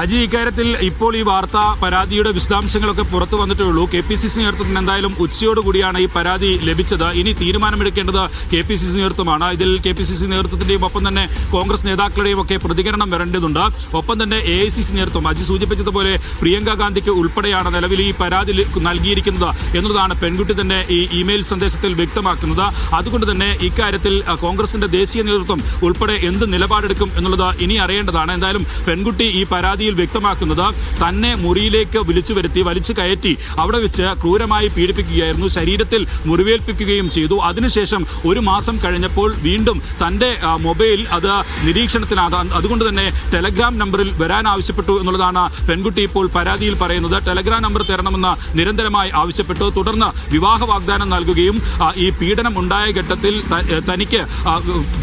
അജി, ഇക്കാര്യത്തിൽ ഇപ്പോൾ ഈ വാർത്താ പരാതിയുടെ വിശദാംശങ്ങളൊക്കെ പുറത്തു വന്നിട്ടേ ഉള്ളൂ. KPCC നേതൃത്വത്തിന് എന്തായാലും ഉച്ചയോടുകൂടിയാണ് ഈ പരാതി ലഭിച്ചത്. ഇനി തീരുമാനമെടുക്കേണ്ടത് KPCC നേതൃത്വമാണ്. ഇതിൽ KPCC നേതൃത്വത്തിന്റെയും ഒപ്പം തന്നെ കോൺഗ്രസ് നേതാക്കളുടെയും ഒക്കെ പ്രതികരണം വരേണ്ടതുണ്ട്. ഒപ്പം തന്നെ AICC നേതൃത്വം, അജി സൂചിപ്പിച്ചതുപോലെ പ്രിയങ്ക ഗാന്ധിക്ക് ഉൾപ്പെടെയാണ് നിലവിൽ ഈ പരാതി നൽകിയിരിക്കുന്നത് എന്നതാണ് പെൺകുട്ടി തന്നെ ഈ ഇമെയിൽ സന്ദേശത്തിൽ വ്യക്തമാക്കുന്നത്. അതുകൊണ്ട് തന്നെ ഇക്കാര്യത്തിൽ കോൺഗ്രസിന്റെ ദേശീയ നേതൃത്വം ഉൾപ്പെടെ എന്ത് നിലപാടെടുക്കും എന്നുള്ളത് ഇനി അറിയേണ്ടതാണ്. എന്തായാലും പെൺകുട്ടി ഈ പരാതിയിൽ വ്യക്തമാക്കുന്നത് തന്നെ മുറിയിലേക്ക് വിളിച്ചു വരുത്തി വലിച്ചു കയറ്റി അവിടെ വെച്ച് ക്രൂരമായി പീഡിപ്പിക്കുകയായിരുന്നു, ശരീരത്തിൽ മുറിവേൽപ്പിക്കുകയും ചെയ്തു. അതിനുശേഷം ഒരു മാസം കഴിഞ്ഞപ്പോൾ വീണ്ടും തന്റെ മൊബൈൽ അത് നിരീക്ഷണത്തിനാണ്, അതുകൊണ്ട് തന്നെ ടെലഗ്രാം നമ്പറിൽ വരാൻ ആവശ്യപ്പെട്ടു എന്നുള്ളതാണ് പെൺകുട്ടി ഇപ്പോൾ പരാതിയിൽ പറയുന്നത്. ടെലഗ്രാം നമ്പർ തരണമെന്ന് നിരന്തരമായി ആവശ്യപ്പെട്ടു. തുടർന്ന് വിവാഹ വാഗ്ദാനം നൽകുകയും ഈ പീഡനം ഉണ്ടായ ഘട്ടത്തിൽ തനിക്ക്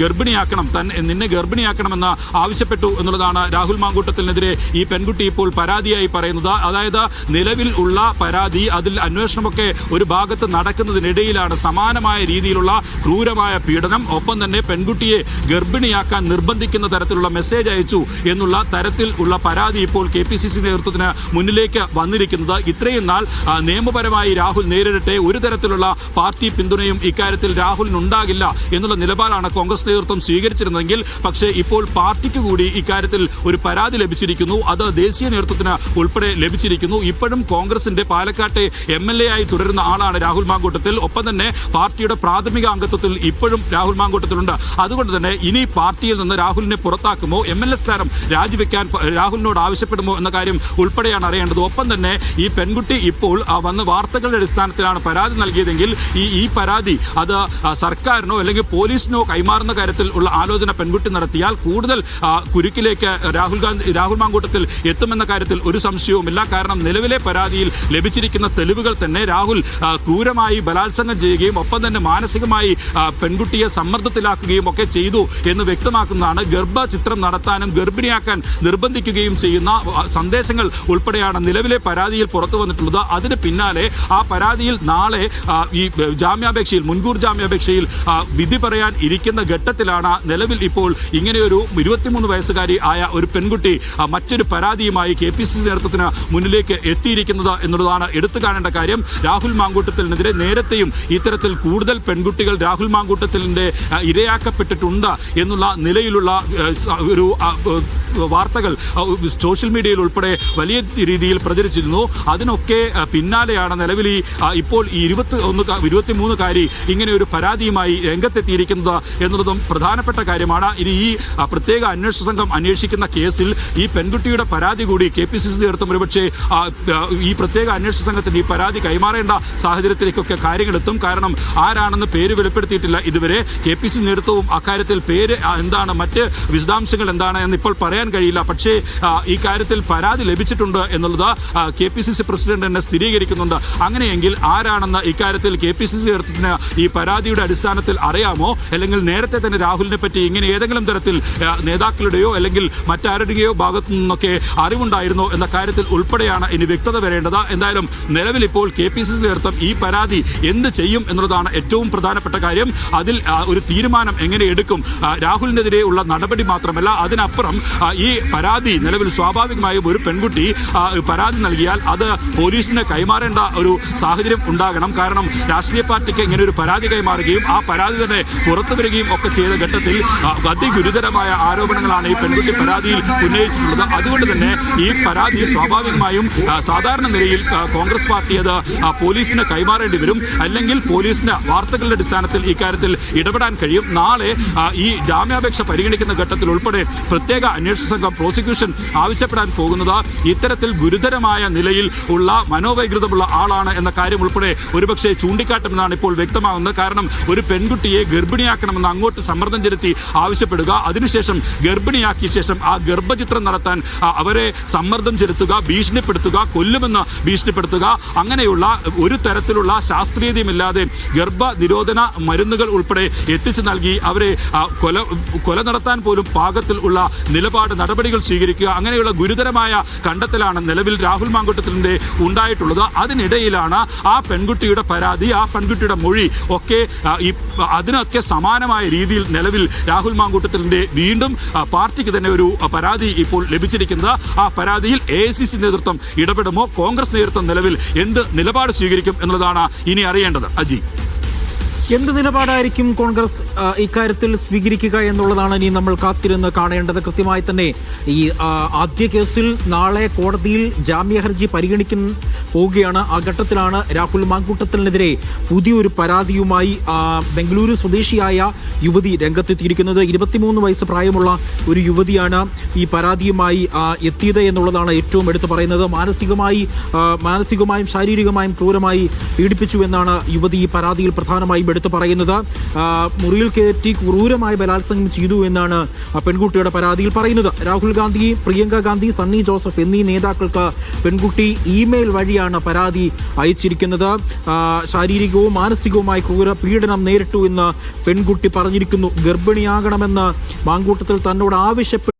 ഗർഭിണിയാക്കണം, നിന്നെ ഗർഭിണിയാക്കണമെന്ന് ആവശ്യപ്പെട്ടു എന്നുള്ളതാണ് രാഹുൽ മാങ്കൂട്ടത്തിനെതിരെ ഈ പെൺകുട്ടി ഇപ്പോൾ പരാതിയായി പറയുന്നത്. അതായത് നിലവിൽ ഉള്ള പരാതി, അതിൽ അന്വേഷണമൊക്കെ ഒരു ഭാഗത്ത് നടക്കുന്നതിനിടയിലാണ് സമാനമായ രീതിയിലുള്ള ക്രൂരമായ പീഡനം, ഒപ്പം തന്നെ പെൺകുട്ടിയെ ഗർഭിണിയാക്കാൻ നിർബന്ധിക്കുന്ന തരത്തിലുള്ള മെസ്സേജ് അയച്ചു എന്നുള്ള തരത്തിൽ ഉള്ള പരാതി ഇപ്പോൾ KPCC നേതൃത്വത്തിന് മുന്നിലേക്ക് വന്നിരിക്കുന്നത്. ഇത്രയും നാൾ നിയമപരമായി രാഹുൽ നേരിടട്ടെ, ഒരു തരത്തിലുള്ള പാർട്ടി പിന്തുണയും ഇക്കാര്യത്തിൽ രാഹുലിനുണ്ടാകില്ല എന്നുള്ള നിലപാടാണ് കോൺഗ്രസ് നേതൃത്വം സ്വീകരിച്ചിരുന്നതെങ്കിൽ, പക്ഷേ ഇപ്പോൾ പാർട്ടിക്ക് കൂടി ഇക്കാര്യത്തിൽ ഒരു പരാതി ലഭിച്ചിരിക്കുന്നു. അത് ദേശീയ നേതൃത്വത്തിന് ഉൾപ്പെടെ ലഭിച്ചിരിക്കുന്നു. ഇപ്പോഴും കോൺഗ്രസിന്റെ പാലക്കാട്ടെ MLA ആയി തുടരുന്ന ആളാണ് രാഹുൽ മാങ്കൂട്ടത്തിൽ. ഒപ്പം തന്നെ പാർട്ടിയുടെ പ്രാഥമിക അംഗത്വത്തിൽ ഇപ്പോഴും രാഹുൽ മാങ്കൂട്ടത്തിലുണ്ട്. അതുകൊണ്ട് തന്നെ ഇനി പാർട്ടിയിൽ നിന്ന് രാഹുലിനെ പുറത്താക്കുമോ, MLA സ്ഥാനം രാജിവെക്കാൻ രാഹുലിനോട് ആവശ്യപ്പെടുമോ എന്ന കാര്യം ഉൾപ്പെടെയാണ് അറിയേണ്ടത്. ഒപ്പം തന്നെ ഈ പെൺകുട്ടി ഇപ്പോൾ വന്ന് വാർത്തകളുടെ അടിസ്ഥാനത്തിലാണ് പരാതി നൽകിയതെങ്കിൽ ഈ പരാതി അത് സർക്കാരിനോ അല്ലെങ്കിൽ പോലീസിനോ കൈമാറുന്ന കാര്യത്തിൽ ഉള്ള ആലോചന പെൺകുട്ടി നടത്തിയാൽ കൂടുതൽ കുരുക്കിലേക്ക് രാഹുൽ മാങ്കൂട്ടത്തിൽ എത്തുമെന്ന കാര്യത്തിൽ ഒരു സംശയവുമില്ല. കാരണം നിലവിലെ പരാതിയിൽ ലഭിച്ചിരിക്കുന്ന തെളിവുകൾ തന്നെ രാഹുൽ ക്രൂരമായി ബലാത്സംഗം ചെയ്യുകയും ഒപ്പം തന്നെ മാനസികമായി പെൺകുട്ടിയെ സമ്മർദ്ദത്തിലാക്കുകയും ഒക്കെ ചെയ്തു എന്ന് വ്യക്തമാക്കുന്നതാണ്. ഗർഭചിത്രം നടത്താനും ഗർഭിണിയാക്കാൻ നിർബന്ധിക്കുകയും ചെയ്യുന്ന സന്ദേശങ്ങൾ ഉൾപ്പെടെയാണ് നിലവിലെ പരാതിയിൽ പുറത്തു വന്നിട്ടുള്ളത്. അതിന് പിന്നാലെ ആ പരാതിയിൽ നാളെ ഈ ജാമ്യാപേക്ഷയിൽ, മുൻകൂർ ജാമ്യാപേക്ഷയിൽ വിധി പറയാൻ ഇരിക്കുന്ന ഘട്ടത്തിലാണ് നിലവിൽ ഇപ്പോൾ ഇങ്ങനെയൊരു 23 വയസ്സുകാരി ആയ ഒരു പെൺകുട്ടി മറ്റൊരു പരാതിയുമായി KPCC നേതൃത്വത്തിന് മുന്നിലേക്ക് എത്തിയിരിക്കുന്നത് എന്നുള്ളതാണ് എടുത്തു കാണേണ്ട കാര്യം. രാഹുൽ മാങ്കൂട്ടത്തിനെതിരെ നേരത്തെയും ഇത്തരത്തിൽ കൂടുതൽ പെൺകുട്ടികൾ രാഹുൽ മാങ്കൂട്ടത്തിന്റെ ഇരയാക്കപ്പെട്ടിട്ടുണ്ട് എന്നുള്ള നിലയിലുള്ള ഒരു വാർത്തകൾ സോഷ്യൽ മീഡിയയിൽ ഉൾപ്പെടെ വലിയ രീതിയിൽ പ്രചരിച്ചിരുന്നു. അതിനൊക്കെ പിന്നാലെയാണ് നിലവിൽ ഇപ്പോൾ ഈ 23-കാരി ഇങ്ങനെ ഒരു പരാതിയുമായി രംഗത്തെത്തിയിരിക്കുന്നത് എന്നുള്ളതും പ്രധാനപ്പെട്ട കാര്യമാണ്. ഇനി ഈ പ്രത്യേക അന്വേഷണ സംഘം അന്വേഷിക്കുന്ന കേസിൽ ഈ പെൺകുട്ടിയുടെ പരാതി കൂടി KPCC നേതൃത്വം ഒരുപക്ഷെ ഈ പ്രത്യേക അന്വേഷണ സംഘത്തിന് ഈ പരാതി കൈമാറേണ്ട സാഹചര്യത്തിലേക്കൊക്കെ കാര്യങ്ങളെത്തും. കാരണം ആരാണെന്ന് പേര് വെളിപ്പെടുത്തിയിട്ടില്ല ഇതുവരെ. KPCC നേതൃത്വവും അക്കാര്യത്തിൽ പേര് എന്താണ്, മറ്റ് വിശദാംശങ്ങൾ എന്താണ് എന്ന് ഇപ്പോൾ പറയാൻ കഴിയില്ല. പക്ഷേ ഈ കാര്യത്തിൽ പരാതി ലഭിച്ചിട്ടുണ്ട് എന്നുള്ളത് KPCC പ്രസിഡന്റ് തന്നെ സ്ഥിരീകരിക്കുന്നുണ്ട്. അങ്ങനെയെങ്കിൽ ആരാണെന്ന് ഇക്കാര്യത്തിൽ KPCC നേതൃത്വത്തിന് ഈ പരാതിയുടെ അടിസ്ഥാനത്തിൽ അറിയാമോ, അല്ലെങ്കിൽ നേരത്തെ തന്നെ രാഹുലിനെ പറ്റി ഇങ്ങനെ ഏതെങ്കിലും തരത്തിൽ നേതാക്കളുടെയോ അല്ലെങ്കിൽ മറ്റാരുടെയോ ഭാഗത്തു നിന്നൊക്കെ അറിവുണ്ടായിരുന്നോ എന്ന കാര്യത്തിൽ ഉൾപ്പെടെയാണ് ഇനി വ്യക്തത വരേണ്ടത്. എന്തായാലും നിലവിൽ ഇപ്പോൾ KPCC നേതൃത്വം ഈ പരാതി എന്ത് ചെയ്യും എന്നുള്ളതാണ് ഏറ്റവും പ്രധാനപ്പെട്ട കാര്യം. അതിൽ ഒരു തീരുമാനം എങ്ങനെ എടുക്കും, രാഹുലിനെതിരെ ഉള്ള നടപടി മാത്രമല്ല അതിനപ്പുറം ഈ പരാതി നിലവിൽ സ്വാഭാവികമായും ഒരു പെൺകുട്ടി പരാതി നൽകിയാൽ അത് പോലീസിന് കൈമാറേണ്ട ഒരു സാഹചര്യം ഉണ്ടാകണം. കാരണം രാഷ്ട്രീയ പാർട്ടിക്ക് ഇങ്ങനെ ഒരു പരാതി കൈമാറുകയും ആ പരാതി തന്നെ പുറത്തു വരികയും ഒക്കെ ചെയ്ത ഘട്ടത്തിൽ അതിഗുരുതരമായ ആരോപണങ്ങളാണ് ഈ പെൺകുട്ടി പരാതിയിൽ ഉന്നയിച്ചിട്ടുള്ളത്. അതുകൊണ്ട് തന്നെ ഈ പരാതി സ്വാഭാവികമായും സാധാരണ നിലയിൽ കോൺഗ്രസ് പാർട്ടി അത് പോലീസിന് കൈമാറേണ്ടി വരും. അല്ലെങ്കിൽ പോലീസിന് വാർത്തകളുടെ അടിസ്ഥാനത്തിൽ ഇക്കാര്യത്തിൽ ഇടപെടാൻ കഴിയും. നാളെ ഈ ജാമ്യാപേക്ഷ പരിഗണിക്കുന്ന ഘട്ടത്തിൽ ഉൾപ്പെടെ പ്രത്യേക അന്വേഷണ സംഘം പ്രോസിക്യൂഷൻ ആവശ്യപ്പെടാൻ പോകുന്നത് ഇത്തരത്തിൽ ഗുരുതരമായ നിലയിൽ ഉള്ള മനോവൈകൃതമുള്ള ആളാണ് എന്ന കാര്യം ഉൾപ്പെടെ ഒരുപക്ഷെ ചൂണ്ടിക്കാട്ടുമെന്നാണ് ഇപ്പോൾ വ്യക്തമാകുന്നത്. കാരണം ഒരു പെൺകുട്ടിയെ ഗർഭിണിയാക്കണമെന്ന് അങ്ങോട്ട് സമ്മർദ്ദം ചെലുത്തി ആവശ്യപ്പെടുക, അതിനുശേഷം ഗർഭിണിയാക്കിയ ശേഷം ആ ഗർഭചിത്രം നടത്താൻ അവരെ സമ്മർദ്ദം ചെലുത്തുക, ഭീഷണിപ്പെടുത്തുക, കൊല്ലുമെന്ന് ഭീഷണിപ്പെടുത്തുക, അങ്ങനെയുള്ള ഒരു തരത്തിലുള്ള ശാസ്ത്രീയതയുമില്ലാതെ ഗർഭനിരോധന മരുന്നുകൾ ഉൾപ്പെടെ എത്തിച്ചു നൽകി അവരെ കൊല നടത്താൻ പോലും പാകത്തിൽ ഉള്ള നിലപാട് നിലപാട് നടപടികൾ സ്വീകരിക്കുക, അങ്ങനെയുള്ള ഗുരുതരമായ കണ്ടെത്തലാണ് നിലവിൽ രാഹുൽ മാങ്കൂട്ടത്തിലിന്റെ ഉണ്ടായിട്ടുള്ളത്. അതിനിടയിലാണ് ആ പെൺകുട്ടിയുടെ പരാതി, ആ പെൺകുട്ടിയുടെ മൊഴി ഒക്കെ അതിനൊക്കെ സമാനമായ രീതിയിൽ നിലവിൽ രാഹുൽ മാങ്കൂട്ടത്തിലിന്റെ വീണ്ടും പാർട്ടിക്ക് തന്നെ ഒരു പരാതി ഇപ്പോൾ ലഭിച്ചിരിക്കുന്നത്. ആ പരാതിയിൽ AICC നേതൃത്വം ഇടപെടുമോ, കോൺഗ്രസ് നേതൃത്വം നിലവിൽ എന്ത് നിലപാട് സ്വീകരിക്കും എന്നുള്ളതാണ് ഇനി അറിയേണ്ടത്. അജി, എന്ത് നിലപാടായിരിക്കും കോൺഗ്രസ് ഇക്കാര്യത്തിൽ സ്വീകരിക്കുക എന്നുള്ളതാണ് ഇനി നമ്മൾ കാത്തിരുന്ന് കാണേണ്ടത്. കൃത്യമായി തന്നെ ഈ ആദ്യ കേസിൽ നാളെ കോടതിയിൽ ജാമ്യ ഹർജി പരിഗണിക്കാൻ പോവുകയാണ്. ആ ഘട്ടത്തിലാണ് രാഹുൽ മാങ്കൂട്ടത്തിനെതിരെ പുതിയൊരു പരാതിയുമായി ബംഗളൂരു സ്വദേശിയായ യുവതി രംഗത്തെത്തിയിരിക്കുന്നത്. 23 വയസ്സ് പ്രായമുള്ള ഒരു യുവതിയാണ് ഈ പരാതിയുമായി എത്തിയത് എന്നുള്ളതാണ് ഏറ്റവും എടുത്തു പറയുന്നത്. മാനസികമായും ശാരീരികമായും ക്രൂരമായി പീഡിപ്പിച്ചു എന്നാണ് യുവതി ഈ പരാതിയിൽ പ്രധാനമായും എടുത്തു പറയുന്നത്. മുറിയിൽ കയറ്റി ക്രൂരമായ ബലാത്സംഗം ചെയ്തു എന്നാണ് പെൺകുട്ടിയുടെ പരാതിയിൽ പറയുന്നത്. രാഹുൽ ഗാന്ധി, പ്രിയങ്ക ഗാന്ധി, സണ്ണി ജോസഫ് എന്നീ നേതാക്കൾക്ക് പെൺകുട്ടി ഇമെയിൽ വഴിയാണ് പരാതി അയച്ചിരിക്കുന്നത്. ശാരീരികവും മാനസികവുമായ ക്രൂര പീഡനം നേരിട്ടു എന്ന് പെൺകുട്ടി പറഞ്ഞിരിക്കുന്നു. ഗർഭിണിയാകണമെന്ന് മാങ്കൂട്ടത്തിൽ തന്നോട് ആവശ്യപ്പെട്ടു